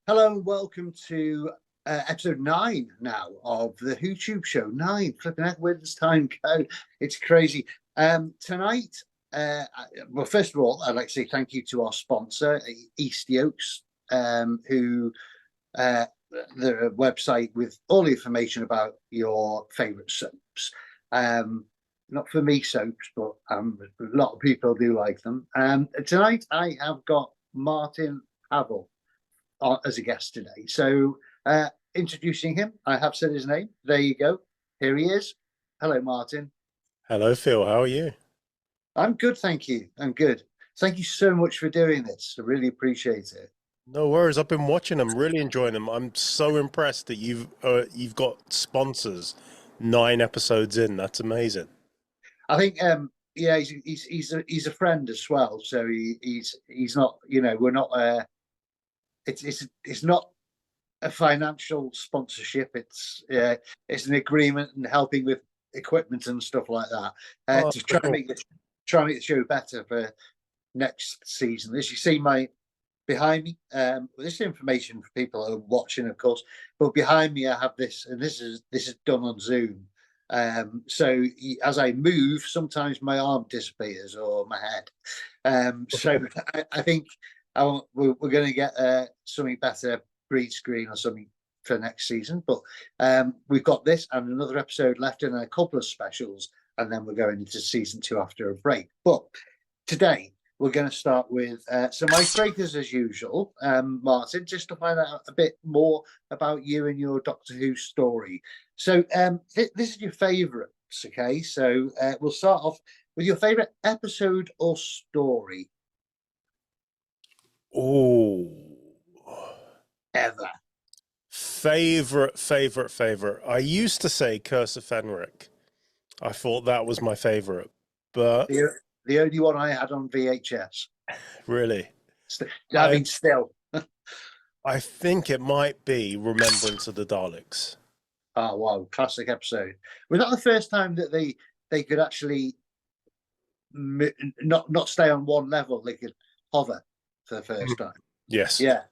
Hello and welcome to episode 9 now of the WhoTubeShow. 9, flipping out, where does time go? It's crazy. Tonight, well, first of all, I'd like to say thank you to our sponsor, East Oaks, who they're a website with all the information about your favourite soaps. Not for me soaps, but a lot of people do like them. Tonight, I have got Martyn Havell as a guest today. So, introducing him, I have said his name. There you go. Here he is. Hello, Martyn. Hello, Phil. How are you? I'm good, thank you. I'm good. Thank you so much for doing this. I really appreciate it. No worries. I've been watching them, really enjoying them. I'm so impressed that you've got sponsors 9 episodes in. That's amazing. I think, yeah, he's a friend as well. So he's not, we're not. It's not a financial sponsorship. It's an agreement and helping with equipment and stuff like that Oh, to try and make the show better for next season. As you see, behind me, this is information for people who are watching, of course. But behind me, I have this, and this is done on Zoom. So as I move, sometimes my arm disappears or my head. So I think we're going to get something better, green screen or something for next season. But we've got this and another episode left and a couple of specials, and then we're going into season 2 after a break. But today we're going to start with some icebreakers as usual. Martyn, just to find out a bit more about you and your Doctor Who story. So this is your favourites, okay? So we'll start off with your favourite episode or story. Oh, Ever. favorite. I used to say Curse of Fenric. I thought that was my favorite, but The only one I had on VHS. really, I mean, still. I think it might be Remembrance of the Daleks. Oh wow, classic episode. Was that the first time that they could actually not stay on one level? They could hover for the first time. Yes. Yeah.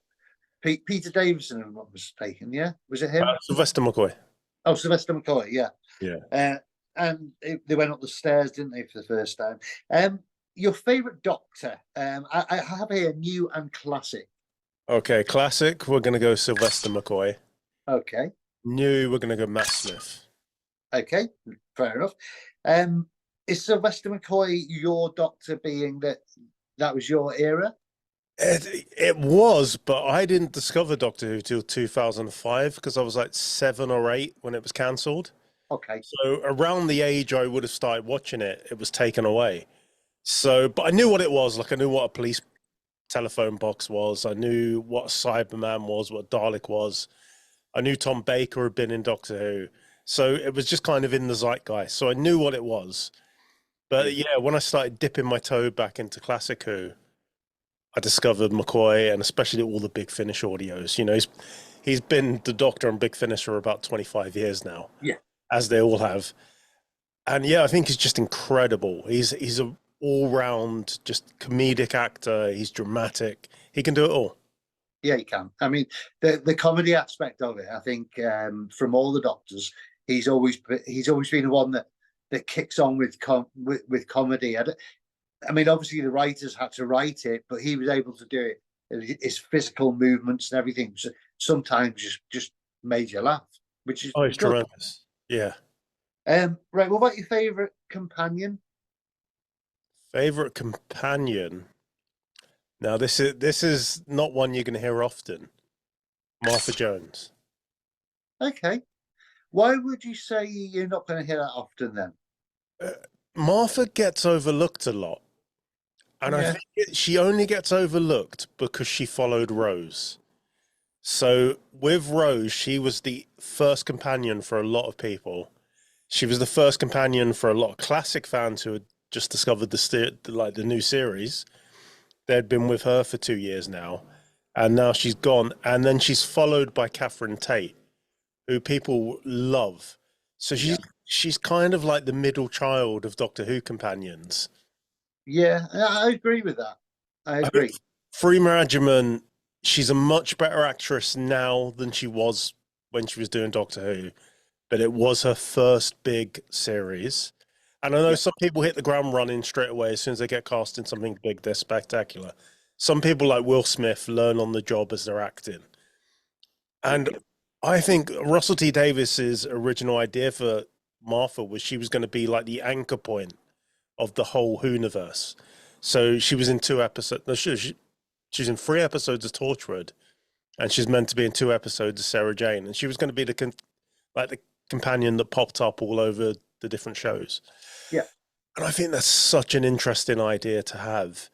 Peter Davison, if I'm not mistaken. Yeah, was it him? Sylvester McCoy. Oh, Sylvester McCoy. Yeah. Yeah. And they went up the stairs, didn't they, for the first time? Your favourite Doctor? I have here new and classic. Okay, classic. We're gonna go Sylvester McCoy. Okay. New. We're gonna go Matt Smith. Okay, fair enough. Is Sylvester McCoy your Doctor, being that was your era? It was, but I didn't discover Doctor Who till 2005 because I was like 7 or 8 when it was cancelled. Okay. So around the age I would have started watching it, it was taken away. So, but I knew what it was. Like I knew what a police telephone box was. I knew what a Cyberman was, what a Dalek was. I knew Tom Baker had been in Doctor Who. So it was just kind of in the zeitgeist. So I knew what it was. But yeah, when I started dipping my toe back into Classic Who, I discovered McCoy and especially all the Big Finish audios. You know, he's been the Doctor on Big Finish for about 25 years now. Yeah. As they all have. And yeah, I think he's just incredible. He's a all-round just comedic actor. He's dramatic. He can do it all. Yeah, he can. I mean, the comedy aspect of it, I think, from all the Doctors, he's always been the one that kicks on with comedy. I mean, obviously the writers had to write it, but he was able to do it. His physical movements and everything sometimes just made you laugh, which is it's good. tremendous. Yeah. Right. What about your favourite companion? Favorite companion. Now this is not one you're going to hear often. Martha Jones. Okay. Why would you say you're not going to hear that often then? Martha gets overlooked a lot. And I think she only gets overlooked because she followed Rose. So with Rose, she was the first companion for a lot of people. She was the first companion for a lot of classic fans who had just discovered the new series. They'd been with her for 2 years now, and now she's gone. And then she's followed by Catherine Tate, who people love. So she's kind of like the middle child of Doctor Who companions. Yeah, I agree with that. I agree. Freema Agyeman she's a much better actress now than she was when she was doing Doctor Who, but it was her first big series. And I know Yeah. some people hit the ground running straight away as soon as they get cast in something big, they're spectacular. Some people like Will Smith learn on the job as they're acting. And I think Russell T Davis's original idea for Martha was she was going to be like the anchor point of the whole Who-niverse. So she was in 2 episodes. No, she's in 3 episodes of Torchwood, and she's meant to be in 2 episodes of Sarah Jane, and she was going to be the companion that popped up all over the different shows. Yeah. And I think that's such an interesting idea to have.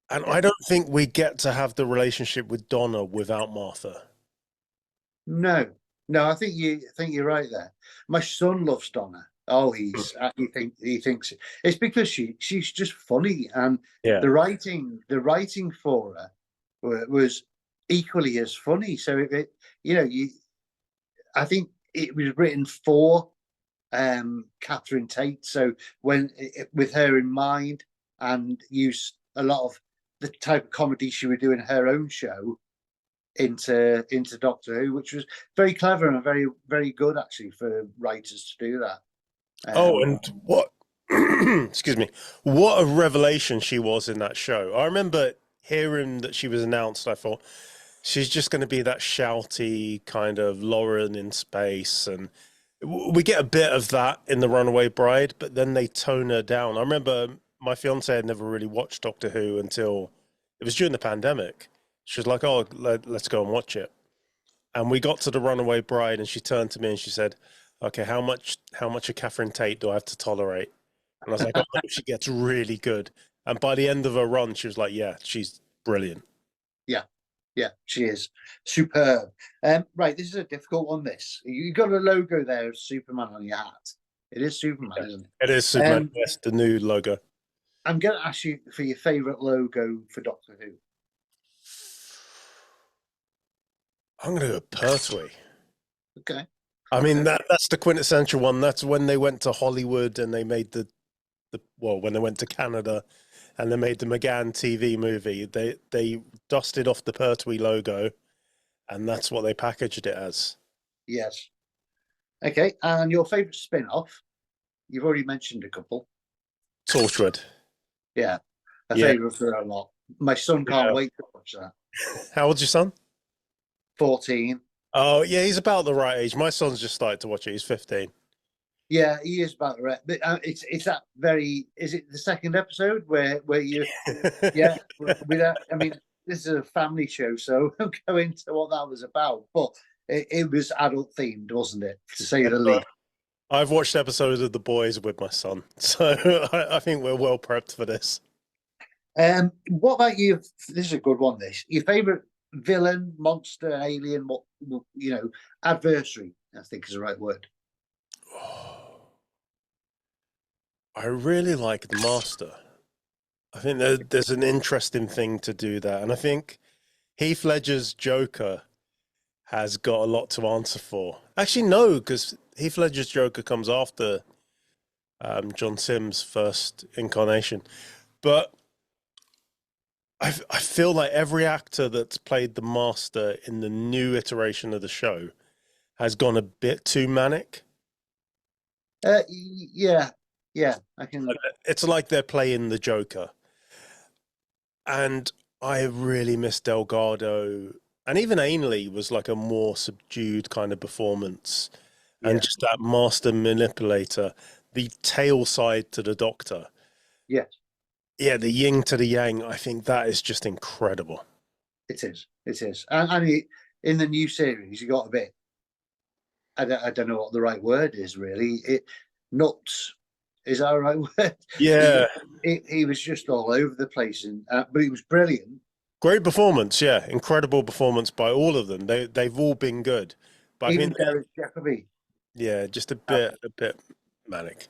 And I don't think we get to have the relationship with Donna without Martha. No, no, I think you're right there. My son loves Donna. Oh, he thinks it's because she's just funny, and Yeah. the writing for her was equally as funny. So I think it was written for Catherine Tate. So with her in mind, and used a lot of the type of comedy she would do in her own show into Doctor Who, which was very clever and very, very good actually for writers to do that. And what excuse me, what a revelation she was in that show. I remember hearing that she was announced, I thought she's just going to be that shouty kind of Lauren in space, and we get a bit of that in The Runaway Bride, but then they tone her down. I remember my fiance had never really watched Doctor Who until it was during the pandemic. She was like, "Oh, let's go and watch it." And we got to The Runaway Bride, and she turned to me and she said, "Okay, how much of Catherine Tate do I have to tolerate?" And I was like, "Oh, she gets really good." And by the end of her run, she was like, "Yeah, she's brilliant." Yeah, she is superb. Right, this is a difficult one. This you got a logo there of Superman on your hat. It is Superman, isn't it? It is Superman. Yes, the new logo. I'm going to ask you for your favourite logo for Doctor Who. I'm going to go Pertwee. Okay. I mean, that's the quintessential one. That's when they went to Hollywood and they made when they went to Canada and they made the McGann TV movie. They dusted off the Pertwee logo, and that's what they packaged it as. Yes. Okay, and your favourite spin-off? You've already mentioned a couple. Torchwood. Yeah, I favourite for a lot. My son can't wait to watch that. How old's your son? 14. Oh, yeah, he's about the right age. My son's just started to watch it. He's 15. Yeah, he is about the right. But it's that very. Is it the second episode where you? Yeah, I mean, this is a family show, so I won't go into what that was about. But it was adult themed, wasn't it? To say the least. I've watched episodes of The Boys with my son, so I think we're well prepped for this. What about you? This is a good one. This your favorite villain, monster, alien? What adversary? I think is the right word. I really like the Master. I think there's an interesting thing to do that, and I think Heath Ledger's Joker has got a lot to answer for. Actually, no, because Heath Ledger's Joker comes after John Sims' first incarnation. But I feel like every actor that's played the Master in the new iteration of the show has gone a bit too manic. Yeah, I can. It's like they're playing the Joker. And I really miss Delgado. And even Ainley was like a more subdued kind of performance. And just that master manipulator, the tail side to the Doctor. Yes. Yeah, the yin to the yang. I think that is just incredible. It is. And in the new series, you got a bit. I don't know what the right word is really. Nuts. Is that a right word? Yeah. He was just all over the place, but he was brilliant. Great performance, yeah. Incredible performance by all of them. They've all been good. But Even I think Derek Jacobi. Yeah, just a bit manic.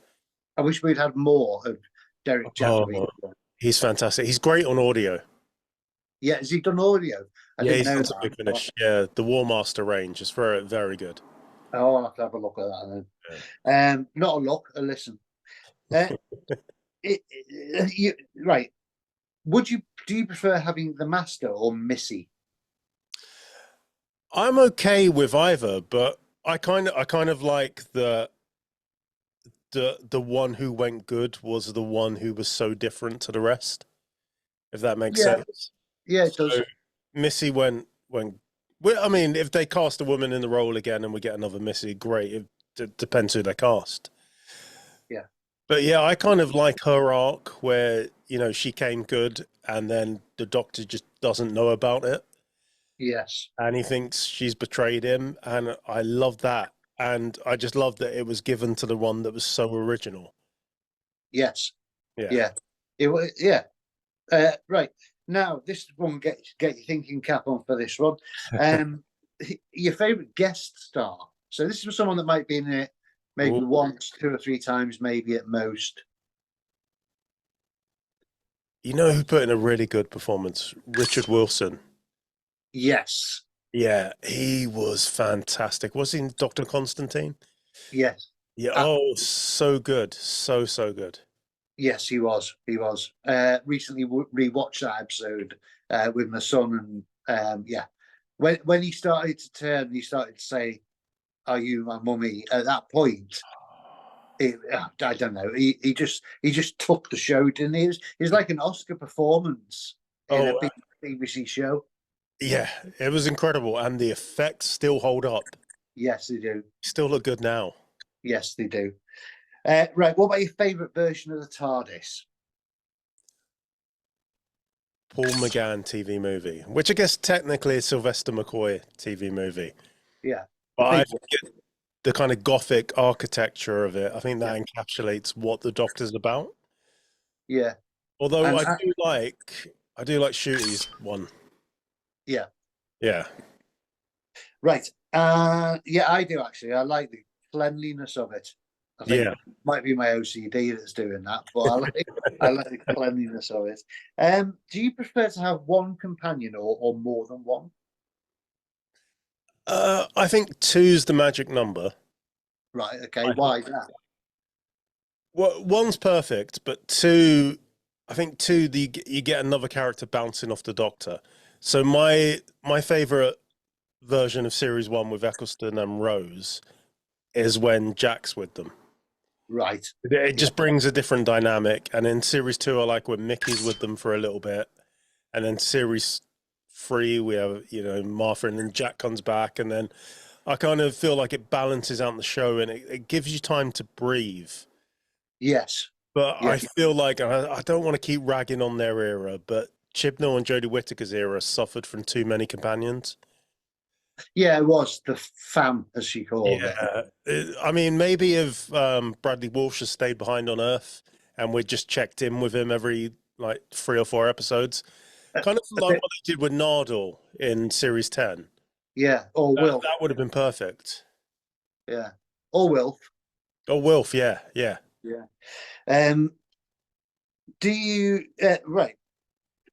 I wish we'd had more of Derek Jacobi. Oh, he's fantastic. He's great on audio. Yeah, has he done audio? I didn't know He's a big finish. Yeah, the War Master range is very, very good. Oh, I'll have to have a look at that then. Not a look, a listen. Right. Do you prefer having the Master or Missy I'm okay with either, but I kind of like the one who went good was the one who was so different to the rest, if that makes Yeah, sense. yeah, it does. So Missy went. Well, I mean, if they cast a woman in the role again and we get another Missy, great. It depends who they cast. Yeah. But yeah, I kind of like her arc where, you know, she came good and then the Doctor just doesn't know about it Yes. and he thinks she's betrayed him. And I love that. And I just love that it was given to the one that was so original. Yes. Yeah. Yeah. It was. Yeah. Right. Now, this one get your thinking cap on for this one. Your favourite guest star. So this is someone that might be in it maybe Ooh. once, 2 or 3 times, maybe at most. You know who put in a really good performance? Richard Wilson. Yes. Yeah, he was fantastic. Was he in Dr. Constantine? Yes. Yeah. Uh, Oh, so good. So good. yes, he was. He was. Recently rewatched that episode with my son, and yeah, when he started to turn, he started to say, "Are you my mummy?" At that point, I don't know. He just took the show, didn't he? It was like an Oscar performance in a Oh, big BBC show. yeah, it was incredible. And the effects still hold up. Yes, they do. Still look good now. Yes, they do. Right. What about your favourite version of the TARDIS? Paul McGann TV movie, which I guess technically is Sylvester McCoy TV movie. Yeah, the But I big one. think the kind of gothic architecture of it, I think that Yeah, encapsulates what the Doctor's about. yeah, Although and I do like Shooty's one. yeah. Yeah. Right. Yeah, I do actually. I like the cleanliness of it. I think Yeah. it might be my OCD that's doing that, but I like the cleanliness of it. Do you prefer to have one companion or more than one? I think two's the magic number. Right. Okay. I think Why is that? well, one's perfect, but two, I think two, you get another character bouncing off the Doctor. So my favorite version of series one with Eccleston and Rose is when Jack's with them. Right. It Yeah. just brings a different dynamic. And in series two, I like when Mickey's with them for a little bit, and then series three, we have, you know, Martha, and then Jack comes back, and then I kind of feel like it balances out the show and it gives you time to breathe. Yes. But Yeah. I feel like I don't want to keep ragging on their era, but Chibnall and Jodie Whittaker's era suffered from too many companions. Yeah. It was the fam, as she called it. I mean, maybe if Bradley Walsh has stayed behind on Earth and we just checked in with him every like 3 or 4 episodes, kind of like what they did with Nardole in series 10. Yeah. Or Wilf. That would have been perfect. Yeah. Or Wilf. Oh, Wilf, yeah. Yeah. Do you right?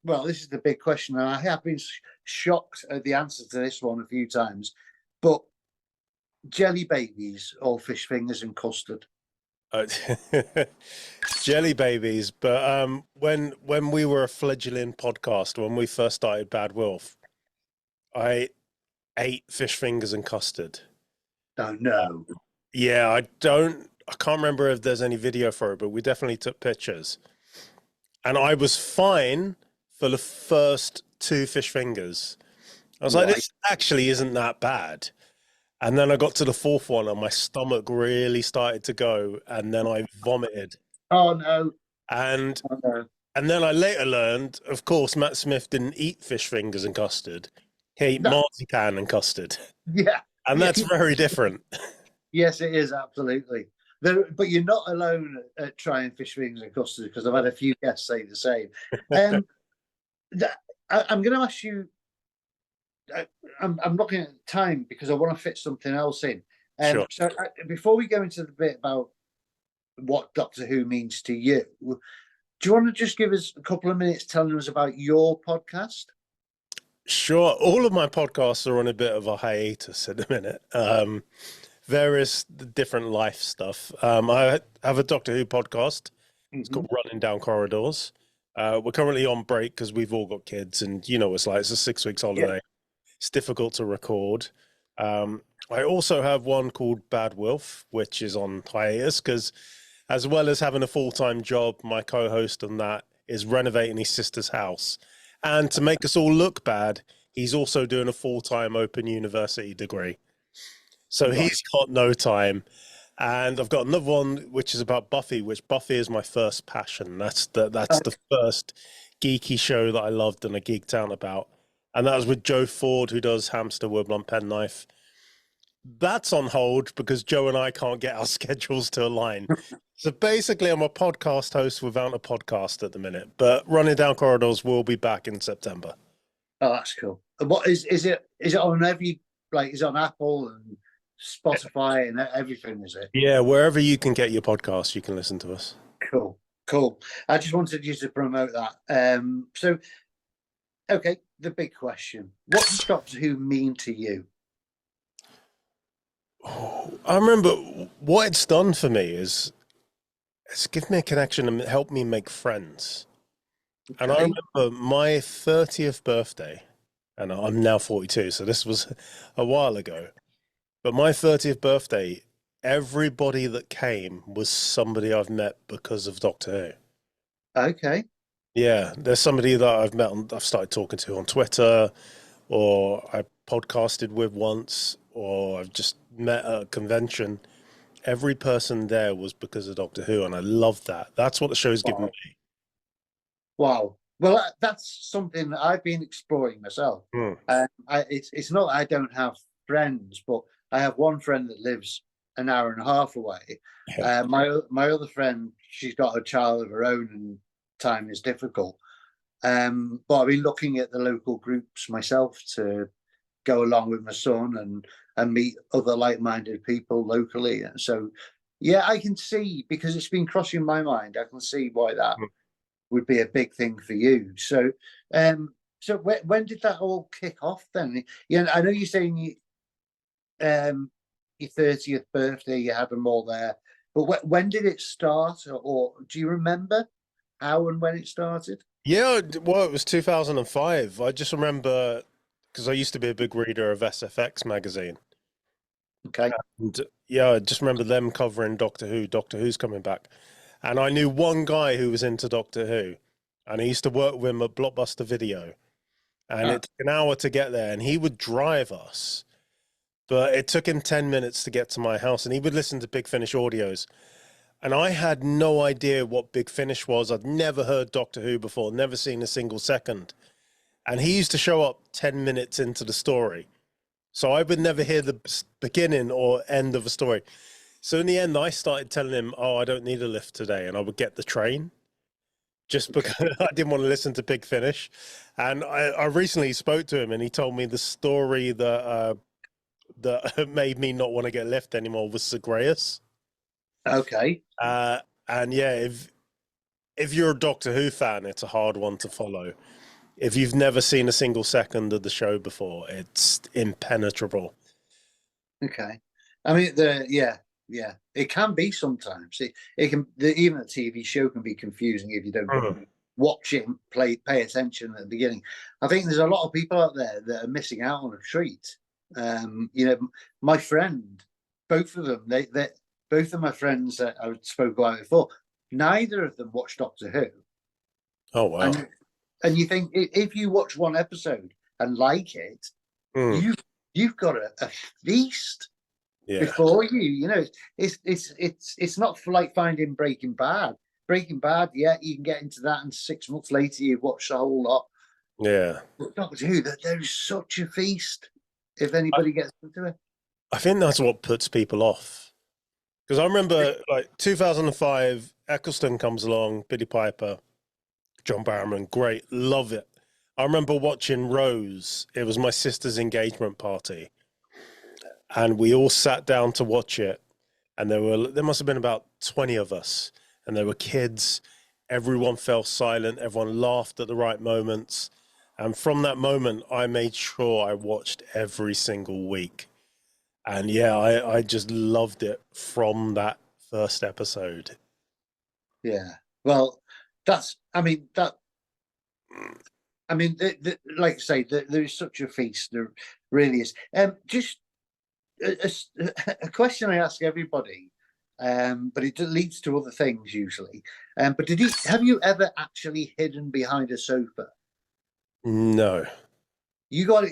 Well, this is the big question, and I have been shocked at the answer to this one a few times. But jelly babies or fish fingers and custard? Uh, Jelly babies, but when we were a fledgling podcast, when we first started Bad Wolf, I ate fish fingers and custard. Oh no. Yeah, I can't remember if there's any video for it, but we definitely took pictures. And I was fine for the first 2 fish fingers. I was like, Right. this actually isn't that bad. And then I got to the 4th one and my stomach really started to go, and then I vomited. Oh no. And Oh no. and then I later learned, of course, Matt Smith didn't eat fish fingers and custard. He ate No. marzipan and custard. Yeah. And Yeah. that's very different. Yes, it is absolutely. But you're not alone at trying fish fingers and custard, because I've had a few guests say the same. I'm going to ask you. I'm looking at time because I want to fit something else in. Sure. So before we go into the bit about what Doctor Who means to you, do you want to just give us a couple of minutes telling us about your podcast? Sure. All of my podcasts are on a bit of a hiatus at the minute. Various different life stuff. I have a Doctor Who podcast. It's called Running Down Corridors. We're currently on break because we've all got kids, and you know what it's like. It's a 6 weeks holiday. it's difficult to record. I also have one called Bad Wolf, which is on hiatus because, as well as having a full-time job, my co-host on that is renovating his sister's house. And to make us all look bad, he's also doing a full-time Open University degree. So Right. he's got no time. And I've got another one which is about Buffy, which Buffy is my first passion. That's the first geeky show that I loved and I geeked out about. And that was with Joe Ford, who does Hamster, Woodblunt, Penknife. That's on hold because Joe and I can't get our schedules to align. So basically, I'm a podcast host without a podcast at the minute. But Running Down Corridors will be back in September. Oh, that's cool. And what is it? Is it on every, like, is it on Apple and Spotify and everything? Is it? Yeah, wherever you can get your podcast, you can listen to us. Cool. I just wanted you to promote that. So, okay, the big question: what does Doctor Who mean to you? I remember what it's done for me is it's given me a connection and helped me make friends. Okay. And I remember my 30th birthday, and I'm now 42, so this was a while ago. But my 30th birthday, everybody that came was somebody I've met because of Doctor Who. Okay. Yeah, there's somebody that I've met, I've started talking to on Twitter, or I podcasted with once, or I've just met at a convention. Every person there was because of Doctor Who, and I love that. That's what the show's given me. Wow. Well, that's something that I've been exploring myself. It's not that I don't have friends, but I have one friend that lives an hour and a half away. Yeah. My other friend, she's got a child of her own, and time is difficult. But I've been looking at the local groups myself to go along with my son and meet other like-minded people locally. And so, yeah, I can see, because it's been crossing my mind, I can see why that would be a big thing for you. So, so when did that all kick off then? Yeah, I know you're saying your 30th birthday, you had them all there, but when did it start, or do you remember how and when it started? Yeah, well, it was 2005. I just remember because I used to be a big reader of SFX magazine. Okay. And yeah, I just remember them covering Doctor Who. Doctor Who's coming back. And I knew one guy who was into Doctor Who, and I used to work with him at Blockbuster Video. And it took an hour to get there, and he would drive us. But it took him 10 minutes to get to my house, and he would listen to Big Finish audios. And I had no idea what Big Finish was. I'd never heard Doctor Who before, never seen a single second. And he used to show up 10 minutes into the story. So I would never hear the beginning or end of a story. So in the end, I started telling him, oh, I don't need a lift today. And I would get the train just because I didn't want to listen to Big Finish. And I recently spoke to him, and he told me the story that that made me not want to get a lift anymore was Zagreus. Okay. And yeah, if you're a Doctor Who fan, it's a hard one to follow. If you've never seen a single second of the show before, it's impenetrable. Okay. I mean, yeah, it can be sometimes. It can, even a TV show can be confusing if you don't watch it and pay attention at the beginning. I think there's a lot of people out there that are missing out on a treat. You know, my friend, both of them, they both of my friends that I spoke about before, neither of them watched Doctor Who. Oh wow! And you think, if you watch one episode and like it, you've got a feast before you. You know, it's not for like finding Breaking Bad. Breaking Bad, yeah, you can get into that, and 6 months later you watch the whole lot. Yeah. But Doctor Who, there is such a feast if anybody gets into it. I think that's what puts people off. Because I remember, like 2005, Eccleston comes along, Billy Piper, John Barrowman, great, love it. I remember watching Rose. It was my sister's engagement party, and we all sat down to watch it. And there must have been about 20 of us, and there were kids. Everyone fell silent. Everyone laughed at the right moments. And from that moment, I made sure I watched every single week. And yeah, I just loved it from that first episode. Yeah. Well, like I say, there is such a feast. really is. Just a question I ask everybody, but it leads to other things usually. But have you ever actually hidden behind a sofa? No. You got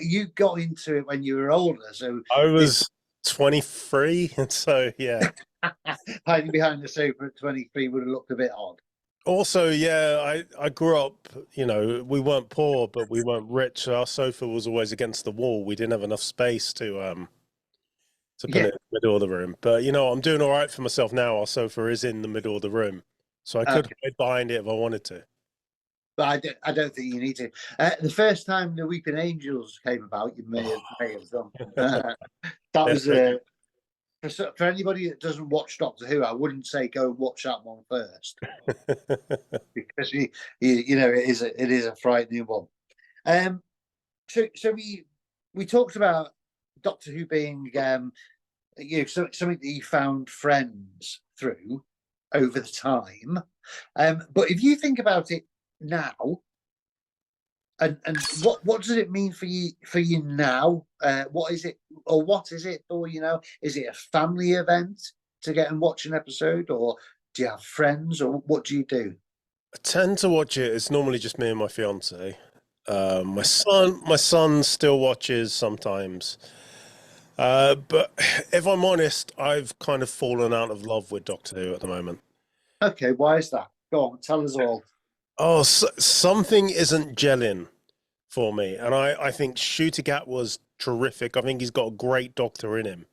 into it when you were older, so I was 23, and so yeah. hiding behind the sofa at 23 would have looked a bit odd. Also, yeah, I grew up, you know, we weren't poor, but we weren't rich. So our sofa was always against the wall. We didn't have enough space to put Yeah. it in the middle of the room. But you know, I'm doing all right for myself now. Our sofa is in the middle of the room, so I could Okay. hide behind it if I wanted to. But I don't think you need to. The first time the Weeping Angels came about, you may have done. That was for anybody that doesn't watch Doctor Who. I wouldn't say go and watch that one first because you know it is a frightening one. So we talked about Doctor Who being you know something that you found friends through over the time. But if you think about it now, and what does it mean for you now? What is it for you now? Is it a family event to get and watch an episode, or do you have friends, or what do you do? I tend to watch it. It's normally just me and my fiance. My son still watches sometimes. But if I'm honest, I've kind of fallen out of love with Doctor Who at the moment. Okay, why is that? Go on, tell us all. Oh, something isn't gelling for me. And I think Shootigat was terrific. I think he's got a great Doctor in him.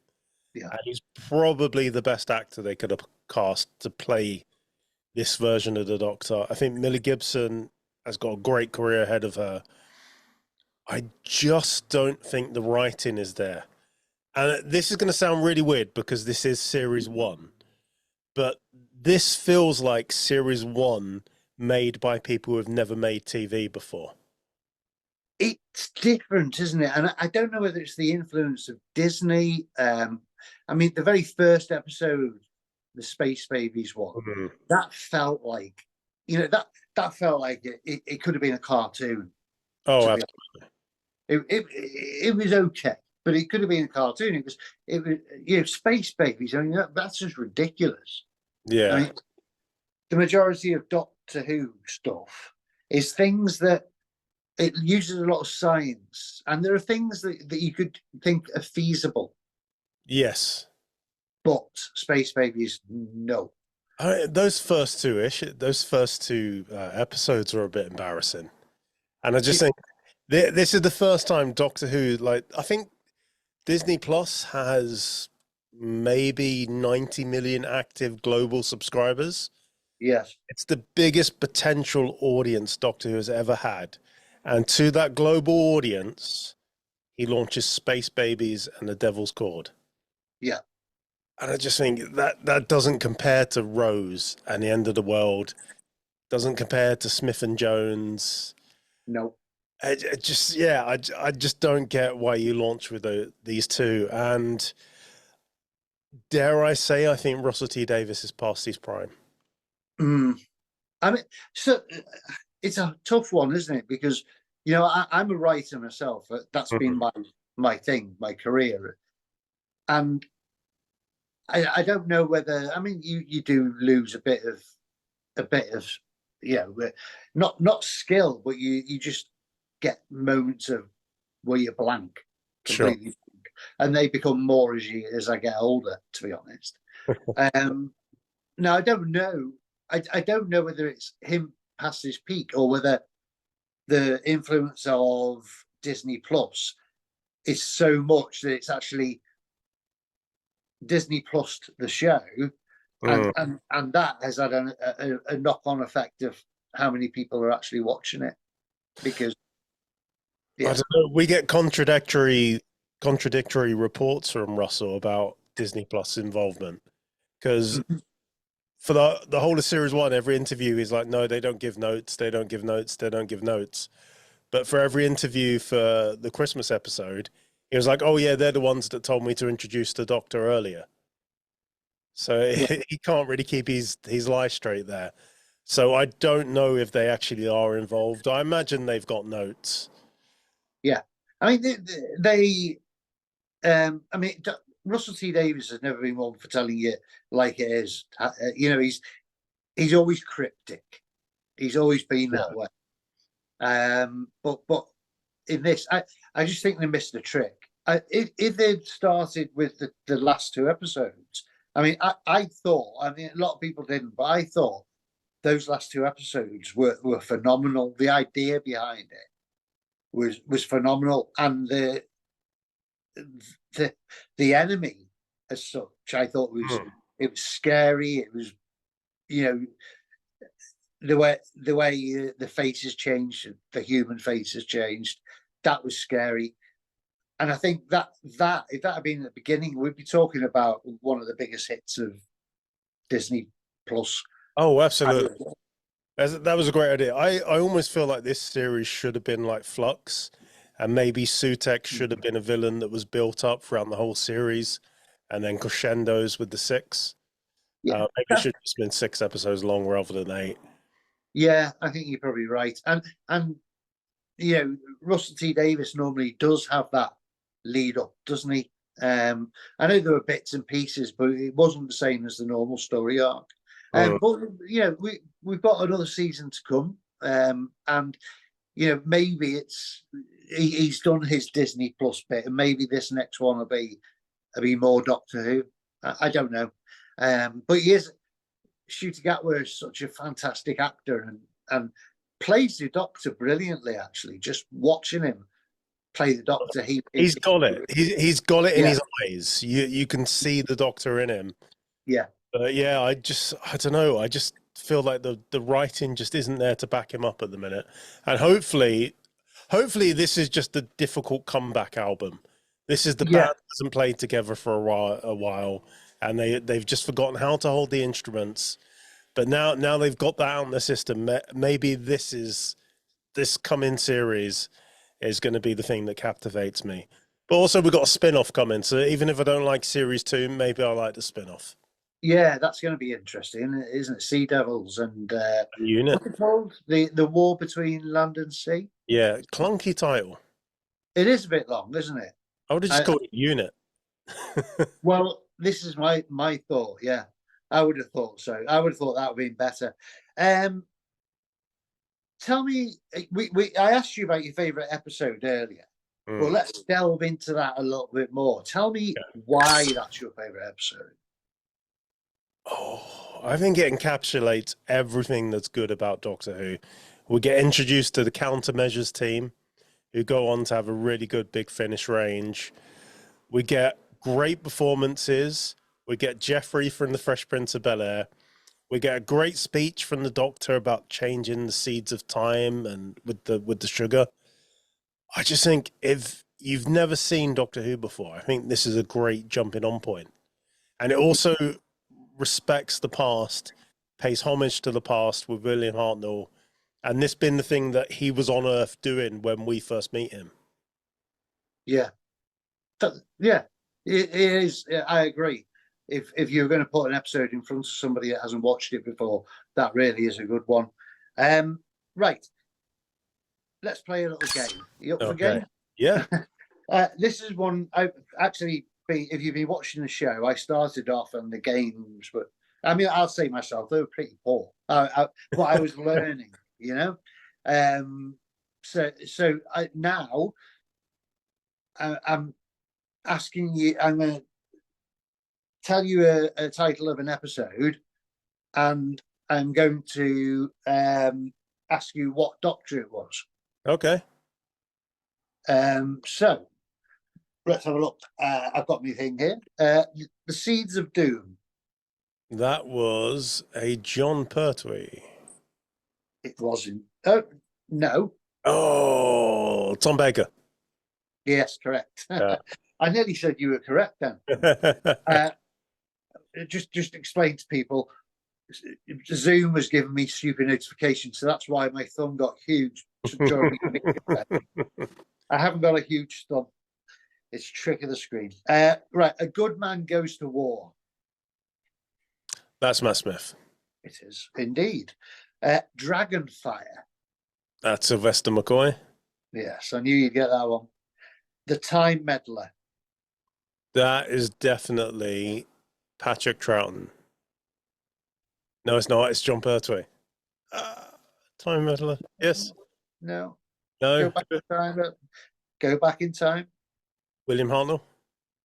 Yeah. And he's probably the best actor they could have cast to play this version of the Doctor. I think Millie Gibson has got a great career ahead of her. I just don't think the writing is there. And this is going to sound really weird because this is series one, but this feels like series one made by people who have never made TV before. It's different, isn't it? And I don't know whether it's the influence of Disney. I mean, the very first episode, the Space Babies one, that felt like, you know, that felt like it could have been a cartoon. Oh, absolutely. It was okay, but it could have been a cartoon. It was you know, Space Babies. I mean, that's just ridiculous. Yeah. I mean, the majority of Doctor Who stuff is things that it uses a lot of science, and there are things that you could think are feasible. Yes. But Space Babies, no. Those first two episodes are a bit embarrassing, and I just think this is the first time Doctor Who, like, I think Disney Plus has maybe 90 million active global subscribers. Yes. It's the biggest potential audience Doctor Who has ever had. And to that global audience, he launches Space Babies and The Devil's Cord. Yeah. And I just think that doesn't compare to Rose and The End of the World, doesn't compare to Smith and Jones. No. I just don't get why you launch with these two. And dare I say, I think Russell T Davies is past his prime. I mean, so it's a tough one, isn't it? Because, you know, I'm a writer myself. That's been my thing, my career. And I don't know whether, I mean, you do lose a bit of, you know, not skill, but you just get moments of where you're blank, completely blank, and they become more as I get older, to be honest. Now, I don't know. I don't know whether it's him past his peak or whether the influence of Disney Plus is so much that it's actually Disney Plus the show, and that has had a knock-on effect of how many people are actually watching it. Because I don't know, we get contradictory reports from Russell about Disney Plus involvement, because for the whole of series one, every interview is like, no, they don't give notes, they don't give notes, they don't give notes. But for every interview for the Christmas episode, he was like, oh yeah, they're the ones that told me to introduce the Doctor earlier. So he can't really keep his lie straight there. So I don't know if they actually are involved. I imagine they've got notes. Yeah. I mean, I mean, Russell T Davies has never been one for telling you like it is. You know, he's always cryptic. He's always been that way. But in this, I just think they missed the trick. If they'd started with the last two episodes, I mean, I thought, I mean, a lot of people didn't, but I thought those last two episodes were phenomenal. The idea behind it was phenomenal, and the enemy as such, I thought it was scary. It was, you know, the way the faces changed, the human faces changed. That was scary, and I think that if that had been at the beginning, we'd be talking about one of the biggest hits of Disney Plus. Oh, absolutely. That was a great idea. I almost feel like this series should have been like Flux, and maybe Sutek should have been a villain that was built up throughout the whole series, and then crescendos with the 6. Yeah, maybe it should have just been 6 episodes long rather than 8. Yeah, I think you're probably right. And you know, Russell T Davies normally does have that lead up, doesn't he? I know there were bits and pieces, but it wasn't the same as the normal story arc. But you know, we've got another season to come, and you know, maybe he's done his Disney Plus bit, and maybe this next one will be more Doctor Who. I don't know, but he is. Shooty Gatwa is such a fantastic actor and plays the Doctor brilliantly. Actually, just watching him play the Doctor, he's got it. He's got it in his eyes. You can see the Doctor in him. Yeah. But yeah, I don't know. I just feel like the writing just isn't there to back him up at the minute. And hopefully this is just a difficult comeback album. This is the band that hasn't played together for a while, and they've just forgotten how to hold the instruments. But now they've got that out in the system. Maybe this coming series is going to be the thing that captivates me. But also we've got a spin-off coming, so even if I don't like series 2, maybe I like the spin-off. Yeah, that's going to be interesting, isn't it? Sea Devils and Unit. What's it called? The war between land and sea. Yeah, clunky title. It is a bit long, isn't it? I would have just called it Unit. Well, this is my thought. Yeah, I would have thought so. I would have thought that would have been better. Tell me, I asked you about your favorite episode earlier. Well, let's delve into that a little bit more. Tell me why that's your favorite episode. Oh, I think it encapsulates everything that's good about Doctor Who. We get introduced to the countermeasures team, who go on to have a really good Big Finish range. We get great performances. We get Jeffrey from the Fresh Prince of Bel-Air. We get a great speech from the Doctor about changing the seeds of time and with the sugar. I just think if you've never seen Doctor Who before, I think this is a great jumping on point. And it also respects the past, pays homage to the past with William Hartnell, and this been the thing that he was on Earth doing when we first meet him. Yeah, yeah, it is. I agree. If you're going to put an episode in front of somebody that hasn't watched it before, that really is a good one. Right, let's play a little game. You up for a game? Yeah. This is one I've actually. If you've been watching the show, I started off on the games, but I mean, I'll say myself, they were pretty poor. But I was learning, you know. So now I'm asking you. I'm going to tell you a title of an episode, and I'm going to ask you what Doctor it was. Okay. So. Let's have a look. I've got my thing here. The Seeds of Doom. That was a John Pertwee. It wasn't. Oh, no. Oh, Tom Baker. Yes, correct. I nearly said you were correct then. Just explain to people. Zoom was giving me stupid notifications, so that's why my thumb got huge. I haven't got a huge thumb. It's trick of the screen. Right, A Good Man Goes to War. That's Matt Smith. It is indeed. Dragonfire. That's Sylvester McCoy. Yes, I knew you'd get that one. The time meddler. That is definitely Patrick Troughton. No, it's not. It's John Pertwee. Time meddler. Yes. No. No. Go back in time. Go back in time. William Hartnell.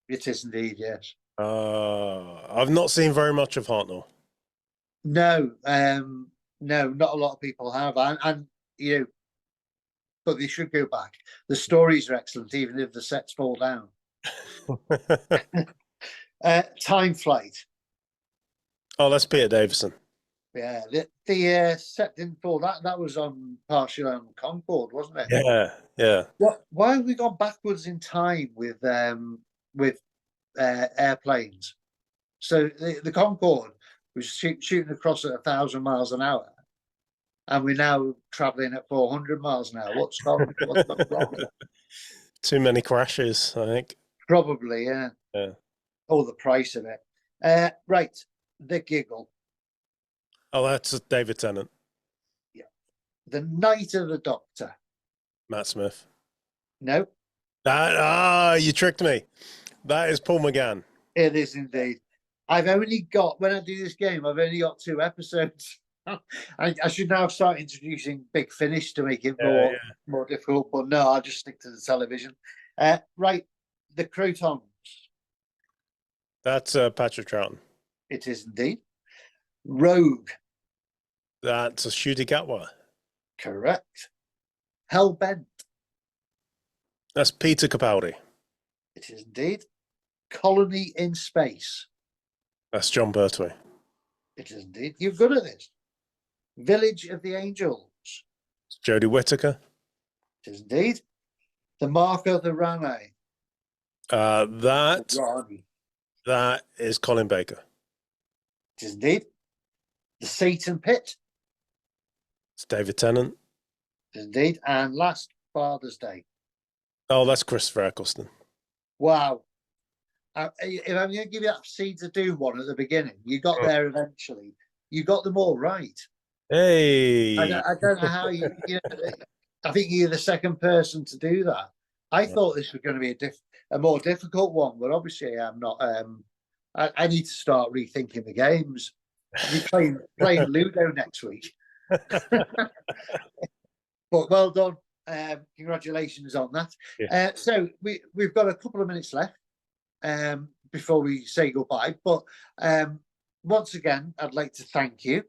It is indeed, yes. I've not seen very much of Hartnell. No, no, not a lot of people have, and you know, but they should go back. The stories are excellent, even if the sets fall down. Time Flight. Oh, that's Peter Davison. Yeah, the set didn't fall. That was on partially on Concorde, wasn't it? Yeah, yeah. Why have we gone backwards in time with airplanes? So the Concorde was shooting across at 1,000 miles an hour, and we're now traveling at 400 miles an hour. What's gone wrong? Too many crashes, I think. Probably, yeah. Yeah. Or the price of it. Right, The Giggle. Oh, that's David Tennant. Yeah. The Night of the Doctor. Matt Smith. No. You tricked me. That is Paul McGann. It is indeed. I've only got, when I do this game, I've only got 2 episodes. I should now start introducing Big Finish to make it more difficult, but no, I'll just stick to the television. Right, The Crotons. That's Patrick Troughton. It is indeed. Rogue. That's Ncuti Gatwa. Correct. Hellbent. That's Peter Capaldi. It is indeed. Colony in Space. That's John Pertwee. It is indeed. You're good at this. Village of the Angels. It's Jodie Whittaker. It is indeed. The Mark of the Rani. That is Colin Baker. It is indeed. The Satan Pit. It's David Tennant. It is indeed. And last, Father's Day. Oh, that's Christopher Eccleston. Wow. If I'm going to give you that seed to do one at the beginning, you got there eventually. You got them all right. Hey. I don't know how you know, I think you're the second person to do that. I thought this was going to be a more difficult one, but obviously I'm not. I need to start rethinking the games. I'll be playing Ludo next week. But well done. Congratulations on that. Yeah. So we've got a couple of minutes left before we say goodbye. But once again, I'd like to thank you.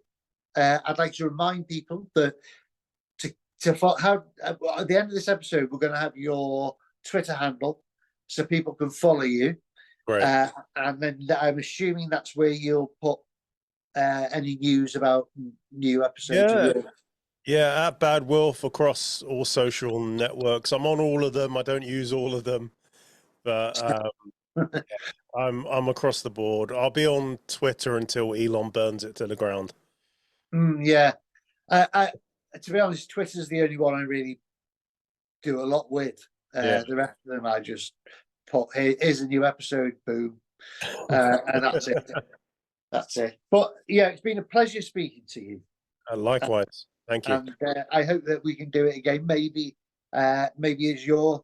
I'd like to remind people that at the end of this episode, we're going to have your Twitter handle so people can follow you. Right. And then I'm assuming that's where you'll put any news about new episodes. Yeah, at Bad Wolf across all social networks. I'm on all of them. I don't use all of them, but I'm across the board. I'll be on Twitter until Elon burns it to the ground. Yeah, to be honest, Twitter's the only one I really do a lot with. The rest of them I just put, here's a new episode, boom, and that's it. That's it. But yeah, it's been a pleasure speaking to you. Likewise. Thank you. And I hope that we can do it again. Maybe as your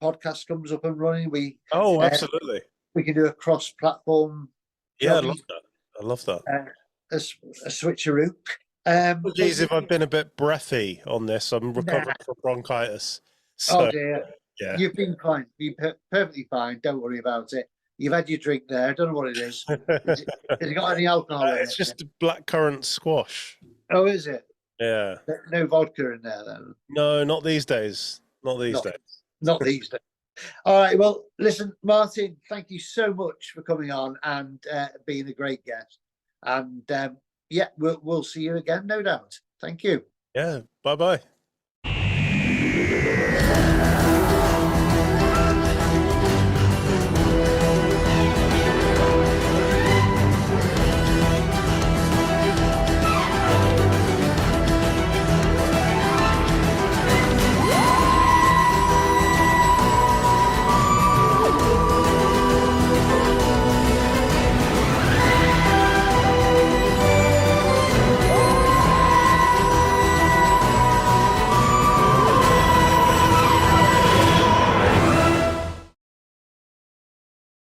podcast comes up and running, absolutely. We can do a cross-platform. Yeah, I love that. A switcheroo. Apologies if I've been a bit breathy on this. I'm recovering from bronchitis. So, oh dear. Yeah. You've been fine. You've been perfectly fine. Don't worry about it. You've had your drink there. I don't know what it is. Has it got any alcohol in it? It's just blackcurrant squash. Oh, is it? Yeah. No vodka in there, then? No, not these days. Not these days. All right. Well, listen, Martyn, thank you so much for coming on and being a great guest. And we'll see you again, no doubt. Thank you. Yeah. Bye-bye.